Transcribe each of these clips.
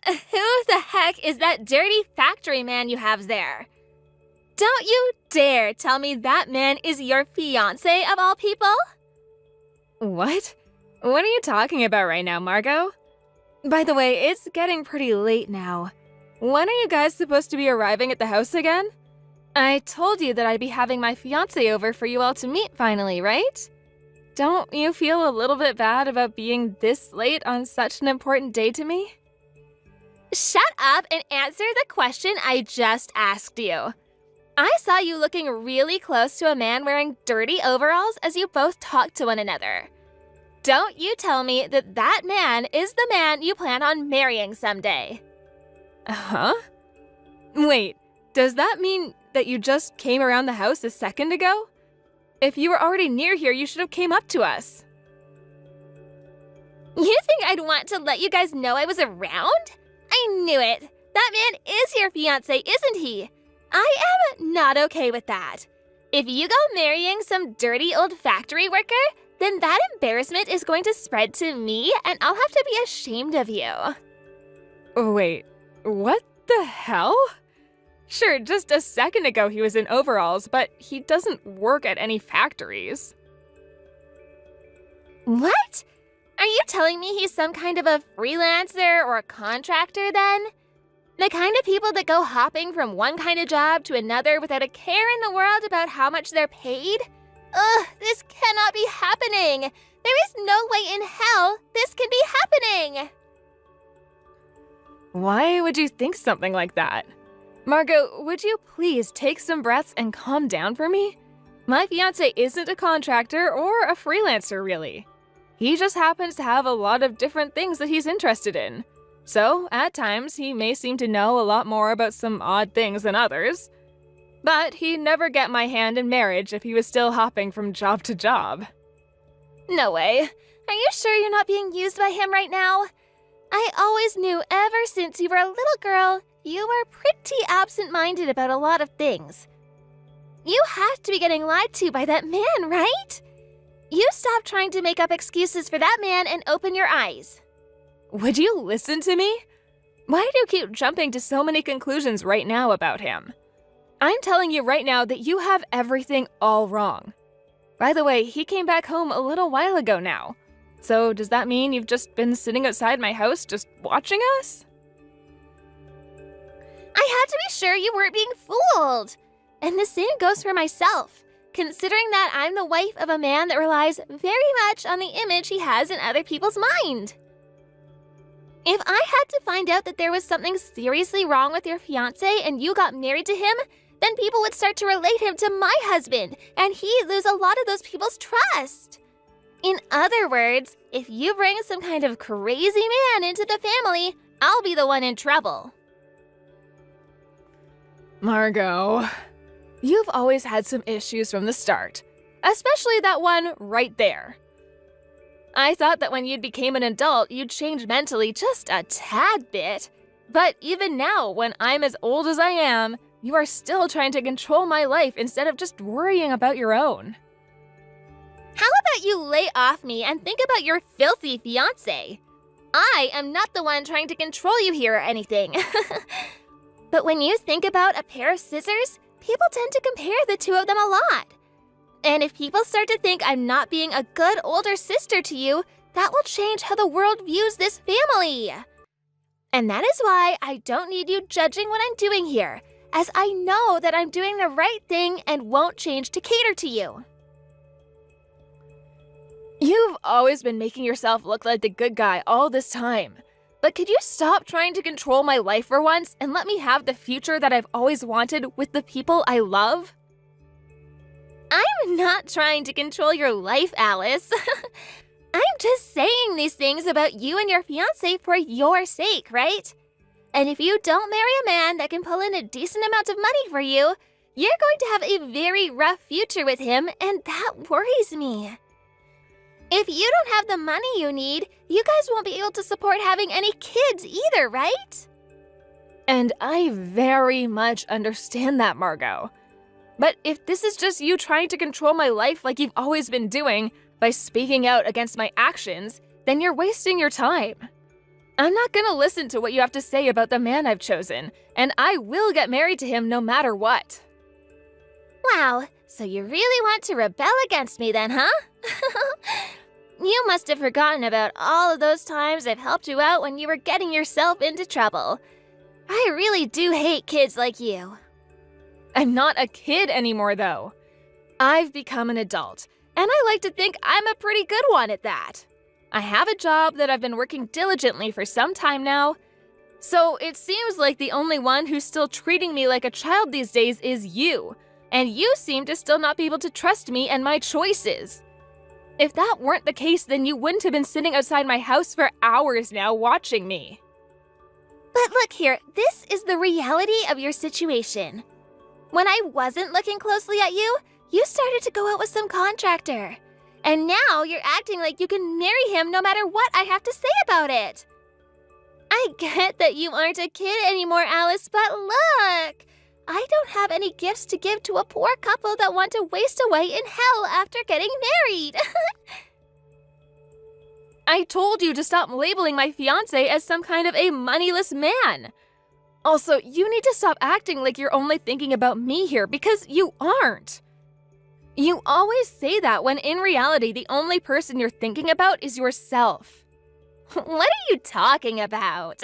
Who the heck is that dirty factory man you have there? Don't you dare tell me that man is your fiancé of all people? What? What are you talking about right now, Margot? By the way, it's getting pretty late now. When are you guys supposed to be arriving at the house again? I told you that I'd be having my fiancé over for you all to meet finally, right? Don't you feel a little bit bad about being this late on such an important day to me? Shut up and answer the question I just asked you. I saw you looking really close to a man wearing dirty overalls as you both talked to one another. Don't you tell me that that man is the man you plan on marrying someday. Huh? Wait, does that mean that you just came around the house a second ago? If you were already near here, you should have came up to us. You think I'd want to let you guys know I was around? I knew it. That man is your fiancé, isn't he? I am not okay with that. If you go marrying some dirty old factory worker, then that embarrassment is going to spread to me and I'll have to be ashamed of you. Wait, what the hell? Sure, just a second ago he was in overalls, but he doesn't work at any factories. What? Are you telling me he's some kind of a freelancer or a contractor then? The kind of people that go hopping from one kind of job to another without a care in the world about how much they're paid? Ugh, this cannot be happening. There is no way in hell this can be happening. Why would you think something like that? Margot, would you please take some breaths and calm down for me? My fiancé isn't a contractor or a freelancer, really. He just happens to have a lot of different things that he's interested in. So, at times, he may seem to know a lot more about some odd things than others. But he'd never get my hand in marriage if he was still hopping from job to job. No way. Are you sure you're not being used by him right now? I always knew ever since you were a little girl, you were pretty absent-minded about a lot of things. You have to be getting lied to by that man, right? You stop trying to make up excuses for that man and open your eyes. Would you listen to me? Why do you keep jumping to so many conclusions right now about him? I'm telling you right now that you have everything all wrong. By the way, he came back home a little while ago now. So does that mean you've just been sitting outside my house just watching us? I had to be sure you weren't being fooled. And the same goes for myself, considering that I'm the wife of a man that relies very much on the image he has in other people's mind. If I had to find out that there was something seriously wrong with your fiancé and you got married to him, then people would start to relate him to my husband, and he'd lose a lot of those people's trust. In other words, if you bring some kind of crazy man into the family, I'll be the one in trouble. Margot, you've always had some issues from the start, especially that one right there. I thought that when you became an adult, you'd change mentally just a tad bit. But even now, when I'm as old as I am, you are still trying to control my life instead of just worrying about your own. How about you lay off me and think about your filthy fiancé? I am not the one trying to control you here or anything. But when you think about a pair of scissors, people tend to compare the two of them a lot. And if people start to think I'm not being a good older sister to you, that will change how the world views this family. And that is why I don't need you judging what I'm doing here, as I know that I'm doing the right thing and won't change to cater to you. You've always been making yourself look like the good guy all this time. But could you stop trying to control my life for once and let me have the future that I've always wanted with the people I love? I'm not trying to control your life, Alice. I'm just saying these things about you and your fiancé for your sake, right? And if you don't marry a man that can pull in a decent amount of money for you, you're going to have a very rough future with him, and that worries me. If you don't have the money you need, you guys won't be able to support having any kids either, right? And I very much understand that, Margot. But if this is just you trying to control my life like you've always been doing by speaking out against my actions, then you're wasting your time. I'm not gonna listen to what you have to say about the man I've chosen, and I will get married to him no matter what. Wow, so you really want to rebel against me then, huh? You must have forgotten about all of those times I've helped you out when you were getting yourself into trouble. I really do hate kids like you. I'm not a kid anymore, though. I've become an adult, and I like to think I'm a pretty good one at that. I have a job that I've been working diligently for some time now, so it seems like the only one who's still treating me like a child these days is you, and you seem to still not be able to trust me and my choices. If that weren't the case, then you wouldn't have been sitting outside my house for hours now watching me. But look here, this is the reality of your situation. When I wasn't looking closely at you, you started to go out with some contractor. And now you're acting like you can marry him no matter what I have to say about it. I get that you aren't a kid anymore, Alice, but look! I don't have any gifts to give to a poor couple that want to waste away in hell after getting married. I told you to stop labeling my fiancé as some kind of a moneyless man. Also, you need to stop acting like you're only thinking about me here, because you aren't. You always say that when in reality the only person you're thinking about is yourself. What are you talking about?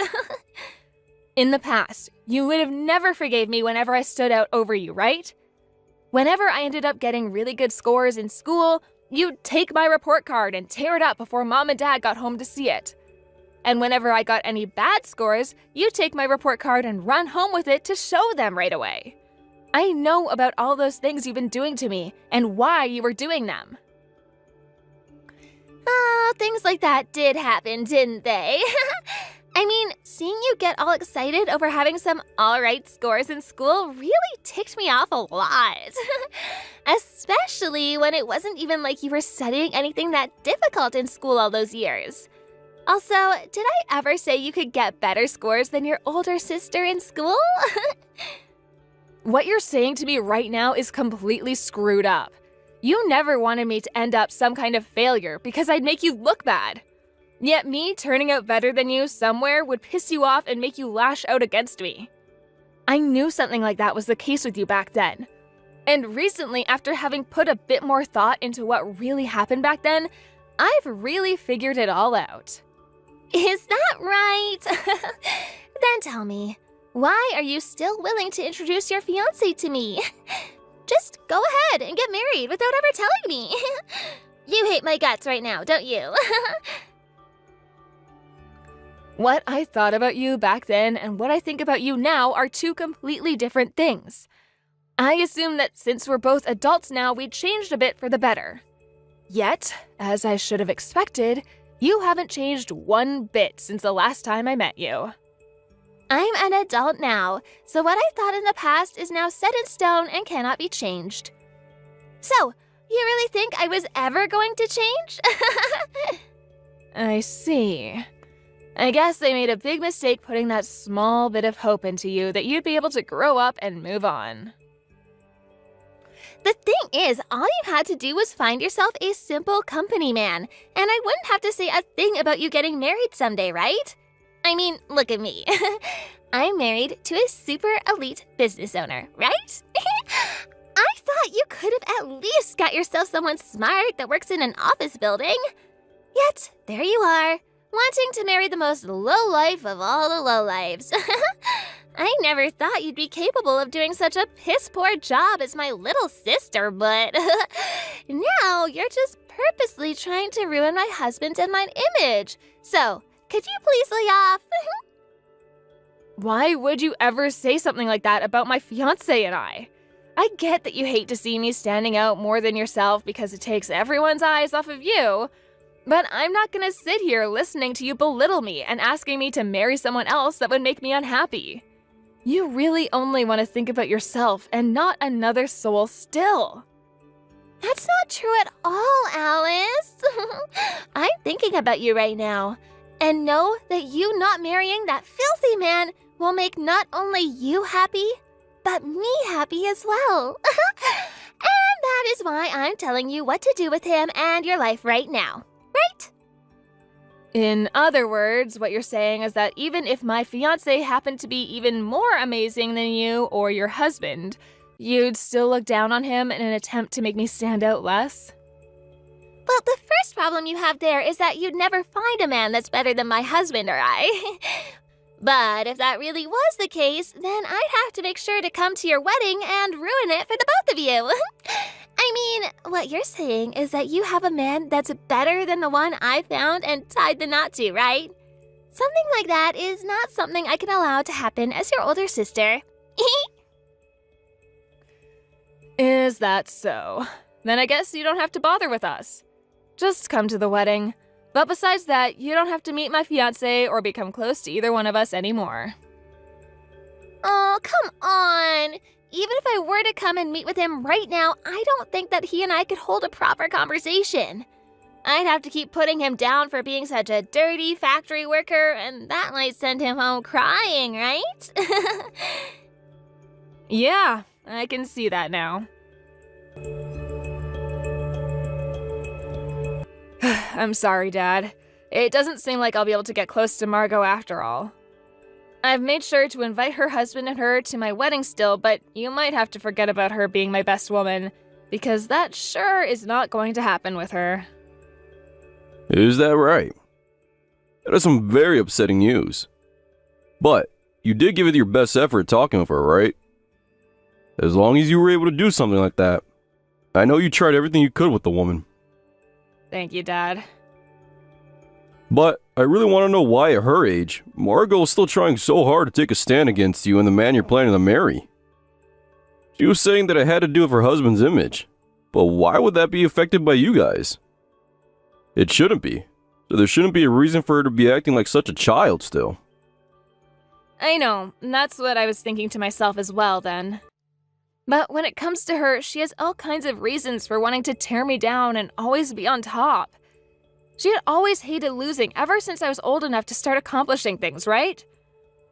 In the past, you would have never forgave me whenever I stood out over you, right? Whenever I ended up getting really good scores in school, you'd take my report card and tear it up before Mom and Dad got home to see it. And whenever I got any bad scores, you'd take my report card and run home with it to show them right away. I know about all those things you've been doing to me and why you were doing them. Things like that did happen, didn't they? I mean, seeing you get all excited over having some alright scores in school really ticked me off a lot. Especially when it wasn't even like you were studying anything that difficult in school all those years. Also, did I ever say you could get better scores than your older sister in school? What you're saying to me right now is completely screwed up. You never wanted me to end up some kind of failure because I'd make you look bad. Yet me turning out better than you somewhere would piss you off and make you lash out against me. I knew something like that was the case with you back then. And recently, after having put a bit more thought into what really happened back then, I've really figured it all out. Is that right? Then tell me, why are you still willing to introduce your fiancé to me? Just go ahead and get married without ever telling me. You hate my guts right now, don't you? What I thought about you back then and what I think about you now are two completely different things. I assume that since we're both adults now, we'd changed a bit for the better. Yet, as I should have expected, you haven't changed one bit since the last time I met you. I'm an adult now, so what I thought in the past is now set in stone and cannot be changed. So, you really think I was ever going to change? I see. I guess I made a big mistake putting that small bit of hope into you that you'd be able to grow up and move on. The thing is, all you had to do was find yourself a simple company man, and I wouldn't have to say a thing about you getting married someday, right? I mean, look at me. I'm married to a super elite business owner, right? I thought you could have at least got yourself someone smart that works in an office building. Yet, there you are, wanting to marry the most lowlife of all the lowlives. I never thought you'd be capable of doing such a piss-poor job as my little sister, but now you're just purposely trying to ruin my husband's and mine image. So, could you please lay off? Why would you ever say something like that about my fiancé and I? I get that you hate to see me standing out more than yourself because it takes everyone's eyes off of you, but I'm not gonna sit here listening to you belittle me and asking me to marry someone else that would make me unhappy. You really only want to think about yourself and not another soul still. That's not true at all, Alice. I'm thinking about you right now. And know that you not marrying that filthy man will make not only you happy, but me happy as well. And that is why I'm telling you what to do with him and your life right now. Right? In other words, what you're saying is that even if my fiancé happened to be even more amazing than you or your husband, you'd still look down on him in an attempt to make me stand out less? Well, the first problem you have there is that you'd never find a man that's better than my husband or I. But if that really was the case, then I'd have to make sure to come to your wedding and ruin it for the both of you. I mean, what you're saying is that you have a man that's better than the one I found and tied the knot to, right? Something like that is not something I can allow to happen as your older sister. Is that so? Then I guess you don't have to bother with us. Just come to the wedding. But besides that, you don't have to meet my fiancé or become close to either one of us anymore. Oh, come on! Even if I were to come and meet with him right now, I don't think that he and I could hold a proper conversation. I'd have to keep putting him down for being such a dirty factory worker, and that might send him home crying, right? Yeah, I can see that now. I'm sorry, Dad. It doesn't seem like I'll be able to get close to Margot after all. I've made sure to invite her husband and her to my wedding still, but you might have to forget about her being my best woman, because that sure is not going to happen with her. Is that right? That is some very upsetting news. But you did give it your best effort talking with her, right? As long as you were able to do something like that. I know you tried everything you could with the woman. Thank you, Dad. But I really want to know why at her age, Margot is still trying so hard to take a stand against you and the man you're planning to marry. She was saying that it had to do with her husband's image. But why would that be affected by you guys? It shouldn't be. So there shouldn't be a reason for her to be acting like such a child still. I know, and that's what I was thinking to myself as well then. But when it comes to her, she has all kinds of reasons for wanting to tear me down and always be on top. She had always hated losing ever since I was old enough to start accomplishing things, right?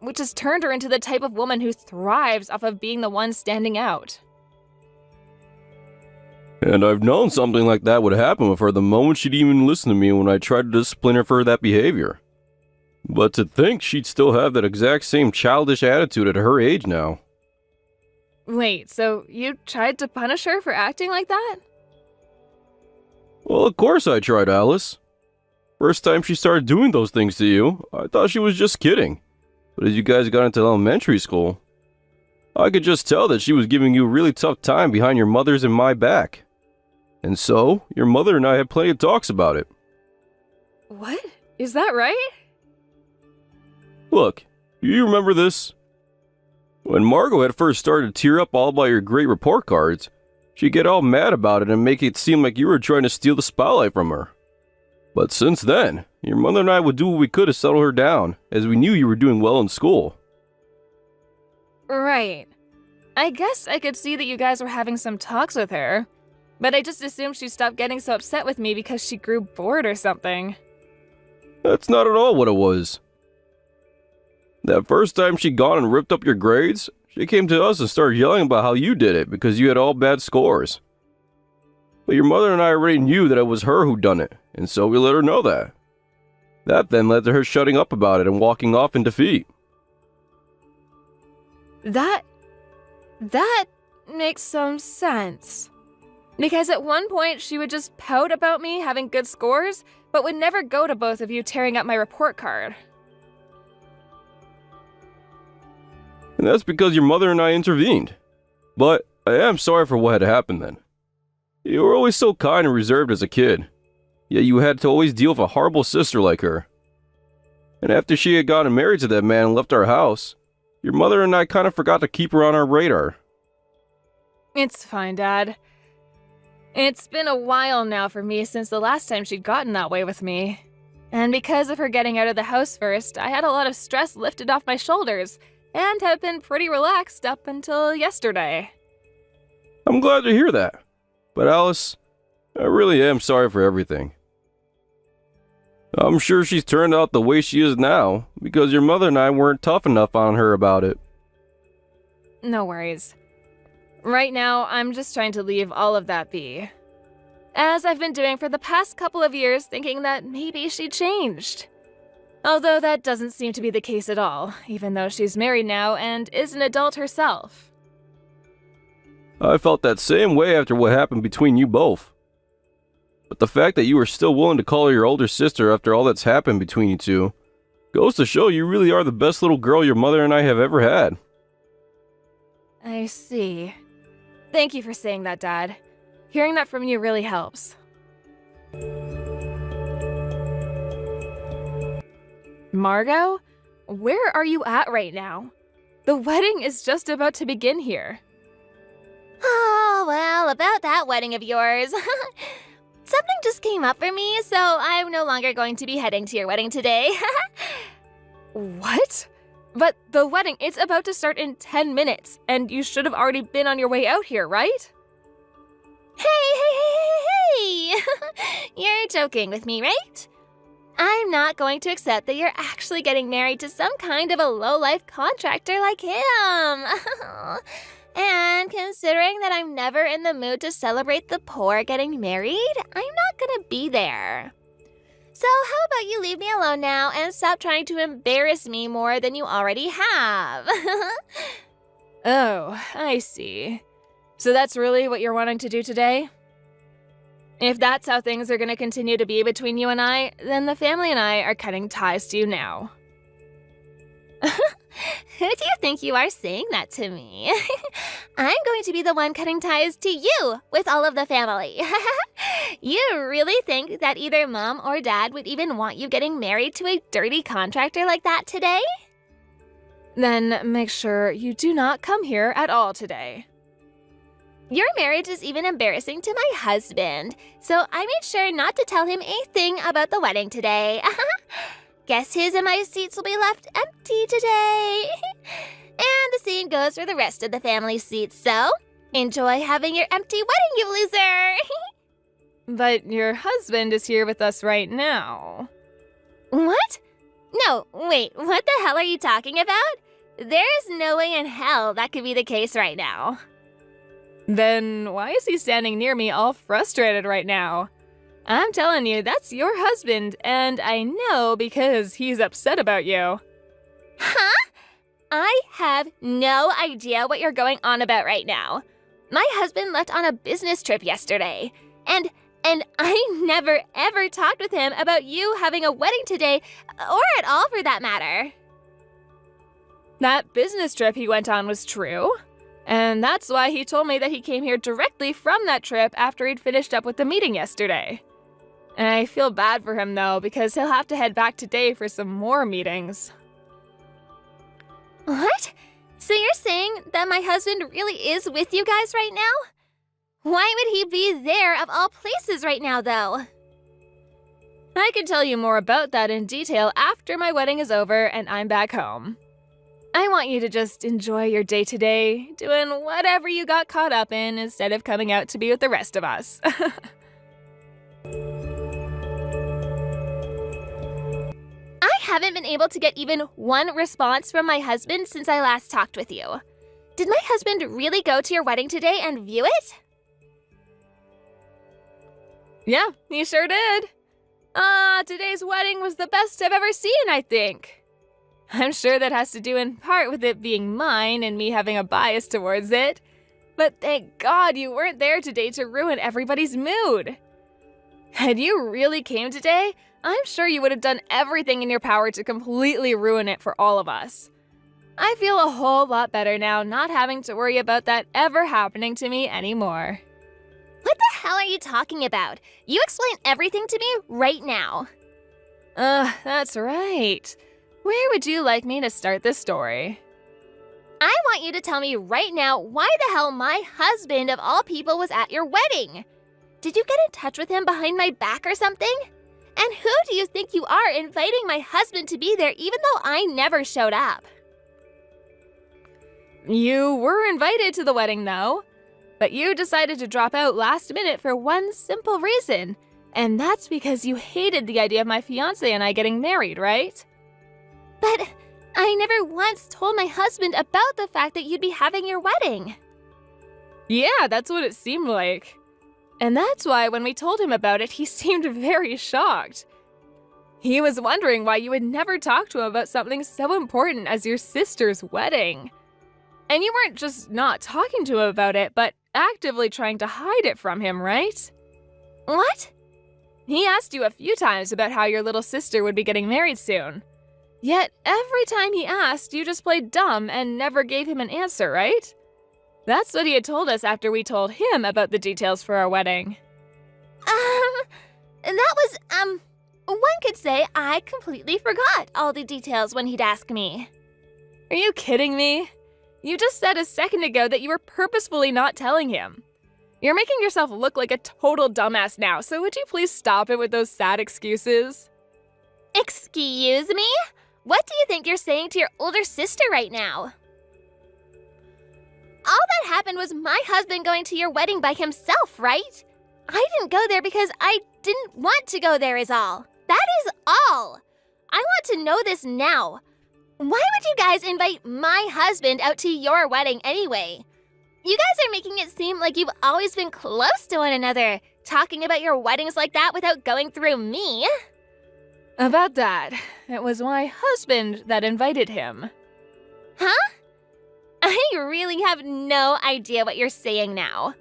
Which has turned her into the type of woman who thrives off of being the one standing out. And I've known something like that would happen with her the moment she'd even listen to me when I tried to discipline her for that behavior. But to think she'd still have that exact same childish attitude at her age now. Wait, so you tried to punish her for acting like that? Well, of course I tried, Alice. First time she started doing those things to you, I thought she was just kidding. But as you guys got into elementary school, I could just tell that she was giving you a really tough time behind your mother's and my back. And so, your mother and I had plenty of talks about it. What? Is that right? Look, do you remember this? When Margot had first started to tear up all about your great report cards, she'd get all mad about it and make it seem like you were trying to steal the spotlight from her. But since then, your mother and I would do what we could to settle her down, as we knew you were doing well in school. Right. I guess I could see that you guys were having some talks with her, but I just assumed she stopped getting so upset with me because she grew bored or something. That's not at all what it was. That first time she'd gone and ripped up your grades, she came to us and started yelling about how you did it because you had all bad scores. But your mother and I already knew that it was her who done it, and so we let her know that. That then led to her shutting up about it and walking off in defeat. That makes some sense. Because at one point she would just pout about me having good scores, but would never go to both of you tearing up my report card. And that's because your mother and I intervened. But I am sorry for what had happened then. You were always so kind and reserved as a kid, yet you had to always deal with a horrible sister like her. And after she had gotten married to that man and left our house, your mother and I kind of forgot to keep her on our radar. It's fine, Dad. It's been a while now for me since the last time she'd gotten that way with me. And because of her getting out of the house first, I had a lot of stress lifted off my shoulders, and have been pretty relaxed up until yesterday. I'm glad to hear that. But Alice, I really am sorry for everything. I'm sure she's turned out the way she is now because your mother and I weren't tough enough on her about it. No worries. Right now, I'm just trying to leave all of that be. as I've been doing for the past couple of years, thinking that maybe she changed. Although that doesn't seem to be the case at all, even though she's married now and is an adult herself. I felt that same way after what happened between you both. But the fact that you are still willing to call her your older sister after all that's happened between you two goes to show you really are the best little girl your mother and I have ever had. I see. Thank you for saying that, Dad. Hearing that from you really helps. Margot? Where are you at right now? The wedding is just about to begin here. Oh, well, about that wedding of yours. Something just came up for me, so I'm no longer going to be heading to your wedding today. What? But the wedding, it's about to start in 10 minutes, and you should have already been on your way out here, right? Hey! You're joking with me, right? I'm not going to accept that you're actually getting married to some kind of a low-life contractor like him. And considering that I'm never in the mood to celebrate the poor getting married, I'm not gonna be there. So how about you leave me alone now and stop trying to embarrass me more than you already have? Oh, I see. So that's really what you're wanting to do today? If that's how things are going to continue to be between you and I, then the family and I are cutting ties to you now. Who do you think you are saying that to me? I'm going to be the one cutting ties to you with all of the family. You really think that either Mom or Dad would even want you getting married to a dirty contractor like that today? Then make sure you do not come here at all today. Your marriage is even embarrassing to my husband, so I made sure not to tell him a thing about the wedding today. Guess his and my seats will be left empty today. And the same goes for the rest of the family seats, so enjoy having your empty wedding, you loser! But your husband is here with us right now. What? No, wait, what the hell are you talking about? There's no way in hell that could be the case right now. Then why is he standing near me all frustrated right now? I'm telling you, that's your husband, and I know because he's upset about you. Huh? I have no idea what you're going on about right now. My husband left on a business trip yesterday, and I never ever talked with him about you having a wedding today, or at all for that matter. That business trip he went on was true. And that's why he told me that he came here directly from that trip after he'd finished up with the meeting yesterday. And I feel bad for him, though, because he'll have to head back today for some more meetings. What? So you're saying that my husband really is with you guys right now? Why would he be there of all places right now, though? I can tell you more about that in detail after my wedding is over and I'm back home. I want you to just enjoy your day today, doing whatever you got caught up in instead of coming out to be with the rest of us. I haven't been able to get even one response from my husband since I last talked with you. Did my husband really go to your wedding today and view it? Yeah, he sure did. Today's wedding was the best I've ever seen, I think. I'm sure that has to do in part with it being mine and me having a bias towards it. But thank God you weren't there today to ruin everybody's mood. Had you really came today, I'm sure you would have done everything in your power to completely ruin it for all of us. I feel a whole lot better now not having to worry about that ever happening to me anymore. What the hell are you talking about? You explain everything to me right now. That's right. Where would you like me to start this story? I want you to tell me right now why the hell my husband of all people was at your wedding. Did you get in touch with him behind my back or something? And who do you think you are inviting my husband to be there even though I never showed up? You were invited to the wedding, though. But you decided to drop out last minute for one simple reason. And that's because you hated the idea of my fiancé and I getting married, right? But I never once told my husband about the fact that you'd be having your wedding. Yeah, that's what it seemed like. And that's why when we told him about it, he seemed very shocked. He was wondering why you would never talk to him about something so important as your sister's wedding. And you weren't just not talking to him about it, but actively trying to hide it from him, right? What? He asked you a few times about how your little sister would be getting married soon. Yet every time he asked, you just played dumb and never gave him an answer, right? That's what he had told us after we told him about the details for our wedding. One could say I completely forgot all the details when he'd ask me. Are you kidding me? You just said a second ago that you were purposefully not telling him. You're making yourself look like a total dumbass now, so would you please stop it with those sad excuses? Excuse me? What do you think you're saying to your older sister right now? All that happened was my husband going to your wedding by himself, right? I didn't go there because I didn't want to go there is all. That is all. I want to know this now. Why would you guys invite my husband out to your wedding anyway? You guys are making it seem like you've always been close to one another, talking about your weddings like that without going through me. About that, it was my husband that invited him. Huh? I really have no idea what you're saying now.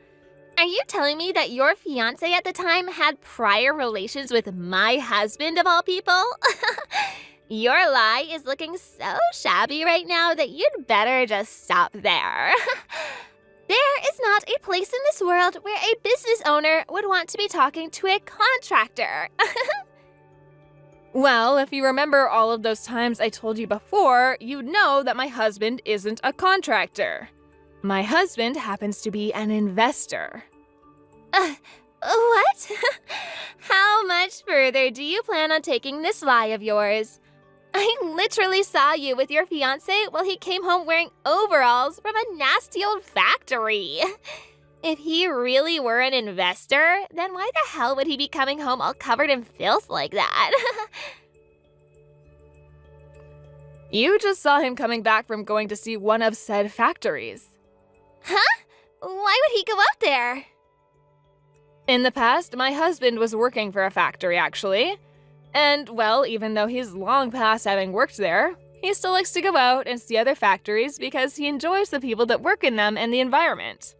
Are you telling me that your fiancé at the time had prior relations with my husband of all people? Your lie is looking so shabby right now that you'd better just stop there. There is not a place in this world where a business owner would want to be talking to a contractor. Well, if you remember all of those times I told you before, you'd know that my husband isn't a contractor. My husband happens to be an investor. What? How much further do you plan on taking this lie of yours? I literally saw you with your fiancé while he came home wearing overalls from a nasty old factory. If he really were an investor, then why the hell would he be coming home all covered in filth like that? You just saw him coming back from going to see one of said factories. Huh? Why would he go out there? In the past, my husband was working for a factory, actually. And, well, even though he's long past having worked there, he still likes to go out and see other factories because he enjoys the people that work in them and the environment.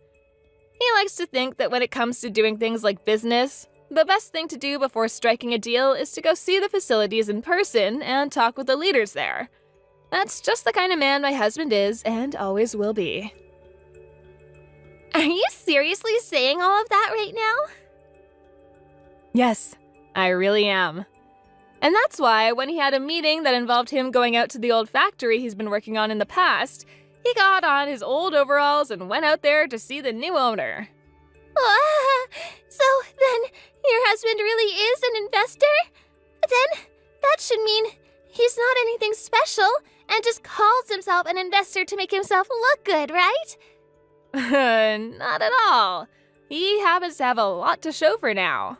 He likes to think that when it comes to doing things like business, the best thing to do before striking a deal is to go see the facilities in person and talk with the leaders there. That's just the kind of man my husband is and always will be. Are you seriously saying all of that right now? Yes, I really am. And that's why when he had a meeting that involved him going out to the old factory he's been working on in the past, he got on his old overalls and went out there to see the new owner. So then your husband really is an investor? Then that should mean he's not anything special and just calls himself an investor to make himself look good, right? Not at all. He happens to have a lot to show for now.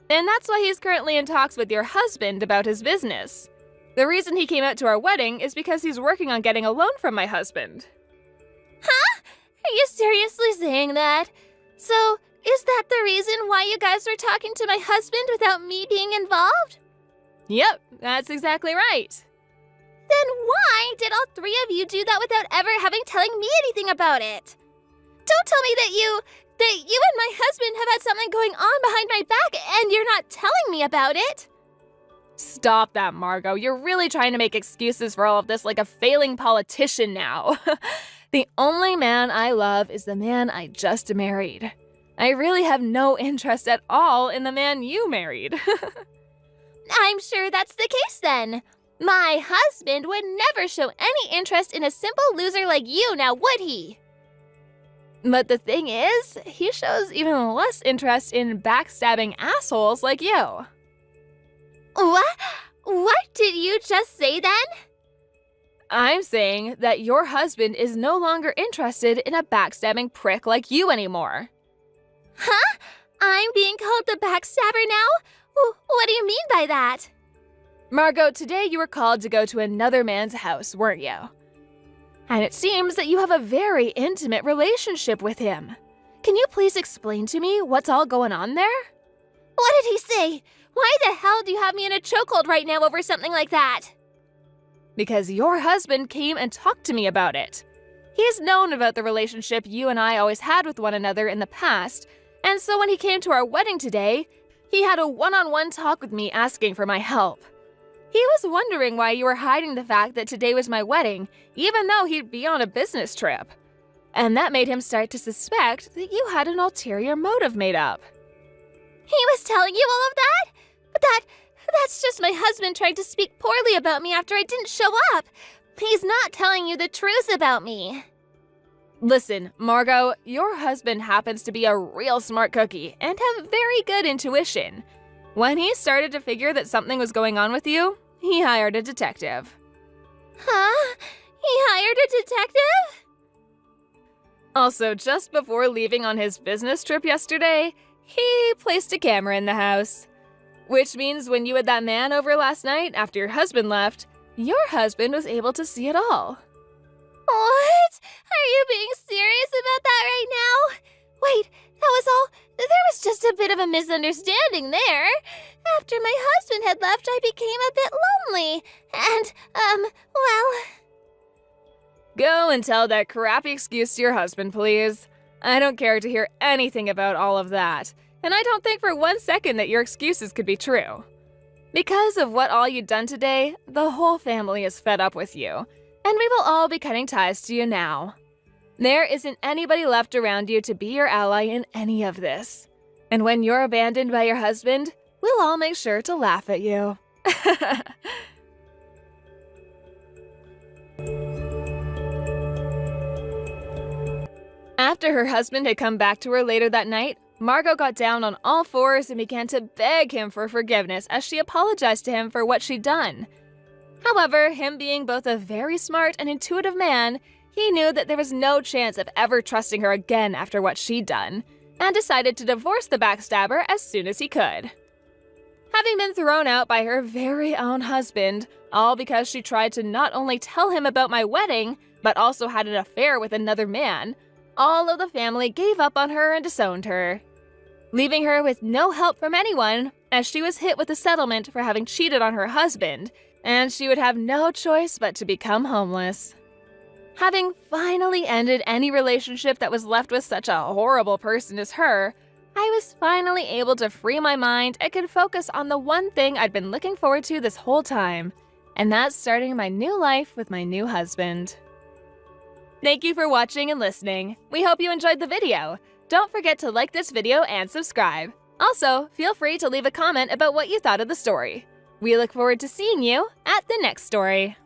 And that's why he's currently in talks with your husband about his business. The reason he came out to our wedding is because he's working on getting a loan from my husband. Huh? Are you seriously saying that? So, is that the reason why you guys were talking to my husband without me being involved? Yep, that's exactly right. Then why did all three of you do that without ever telling me anything about it? Don't tell me that you and my husband have had something going on behind my back and you're not telling me about it. Stop that, Margot. You're really trying to make excuses for all of this like a failing politician now. The only man I love is the man I just married. I really have no interest at all in the man you married. I'm sure that's the case then. My husband would never show any interest in a simple loser like you, now would he? But the thing is, he shows even less interest in backstabbing assholes like you. What? What did you just say then? I'm saying that your husband is no longer interested in a backstabbing prick like you anymore. Huh? I'm being called the backstabber now? What do you mean by that? Margot, today you were called to go to another man's house, weren't you? And it seems that you have a very intimate relationship with him. Can you please explain to me what's all going on there? What did he say? Why the hell do you have me in a chokehold right now over something like that? Because your husband came and talked to me about it. He's known about the relationship you and I always had with one another in the past, and so when he came to our wedding today, he had a one-on-one talk with me asking for my help. He was wondering why you were hiding the fact that today was my wedding, even though he'd be on a business trip. And that made him start to suspect that you had an ulterior motive made up. He was telling you all of that? But that's just my husband trying to speak poorly about me after I didn't show up. He's not telling you the truth about me. Listen, Margot, your husband happens to be a real smart cookie and have very good intuition. When he started to figure that something was going on with you, he hired a detective. Huh? He hired a detective? Also, just before leaving on his business trip yesterday, he placed a camera in the house. Which means when you had that man over last night after your husband left, your husband was able to see it all. What? Are you being serious about that right now? Wait, that was all. There was just a bit of a misunderstanding there. After my husband had left, I became a bit lonely. And, well. Go and tell that crappy excuse to your husband, please. I don't care to hear anything about all of that, and I don't think for 1 second that your excuses could be true. Because of what all you've done today, the whole family is fed up with you, and we will all be cutting ties to you now. There isn't anybody left around you to be your ally in any of this. And when you're abandoned by your husband, we'll all make sure to laugh at you. After her husband had come back to her later that night, Margot got down on all fours and began to beg him for forgiveness as she apologized to him for what she'd done. However, him being both a very smart and intuitive man, he knew that there was no chance of ever trusting her again after what she'd done, and decided to divorce the backstabber as soon as he could. Having been thrown out by her very own husband, all because she tried to not only tell him about my wedding, but also had an affair with another man, all of the family gave up on her and disowned her, leaving her with no help from anyone as she was hit with a settlement for having cheated on her husband, and she would have no choice but to become homeless. Having finally ended any relationship that was left with such a horrible person as her, I was finally able to free my mind and could focus on the one thing I'd been looking forward to this whole time, and that's starting my new life with my new husband. Thank you for watching and listening. We hope you enjoyed the video. Don't forget to like this video and subscribe. Also, feel free to leave a comment about what you thought of the story. We look forward to seeing you at the next story.